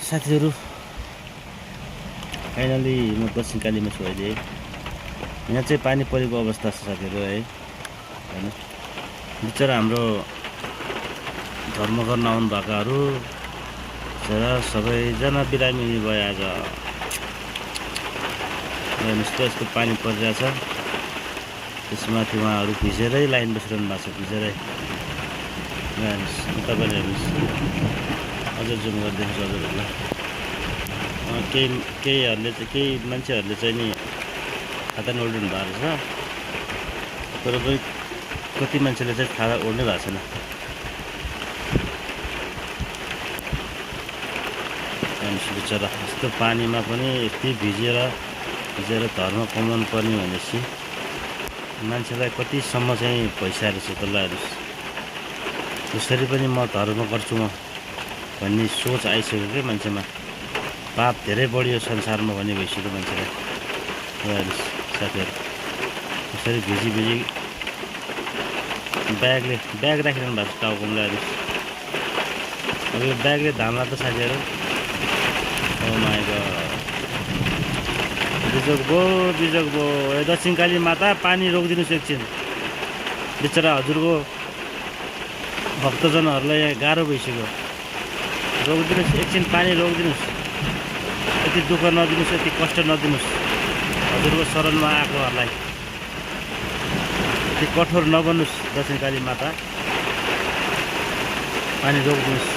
साथीहरू फाइनली म दक्षिण कालीमा छु अहिले। यहाँ चाहिँ पानी परेको अवस्था छ साथीहरू है हैन। बिचरा हाम्रो धर्म गर्न आउनु भएकाहरू सबैजना बिरामी भयो आज। यस्तो पानी परिरहेछ, त्यसमाथि उहाँहरू भिजेरै लाइन बसिरहनु भएको छ। भिजेरै तपाईँले हेर्नुहोस्, अझ जुम गरिदिनुहोस् हजुरहरूलाई। केही मान्छेहरूले चाहिँ नि खाता ओढ्नु भएको रहेछ, तर पनि कति मान्छेले चाहिँ खाता ओढ्नै भएको छैन। बिचरा यस्तो पानीमा पनि यति भिजेर धर्म कमाउनु पर्ने भनेपछि मान्छेलाई कतिसम्म चाहिँ भइसकेको छ। त्यसलाई हेर्नुहोस्, त्यसरी पनि म धर्म गर्छु म भन्ने सोच आइसक्यो क्या मान्छेमा। पाप धेरै बढियो संसारमा भन्ने भइसक्यो मान्छेलाई। हेर्नुहोस् साथीहरू, त्यसरी भिजी ब्याग राखिरहनु भएको छ टाउकोमा। हेर्नुहोस्, अब यो ब्यागले धाम्ला त साथीहरू। ओ माय गॉड, बिजोग भयो। दक्षिण काली माता पानी रोकिदिनुहोस् एकछिन। बिचरा हजुरको भक्तजनहरूलाई यहाँ गाह्रो भइसक्यो। रोकिदिनुहोस् एकछिन, पानी रोकिदिनुहोस्। यति दुःख नदिनुहोस्, यति कष्ट नदिनुहोस् हजुरको शरणमा आएकोहरूलाई। यति कठोर नबन्नुहोस् दक्षिण काली माता, पानी रोकिदिनुहोस्।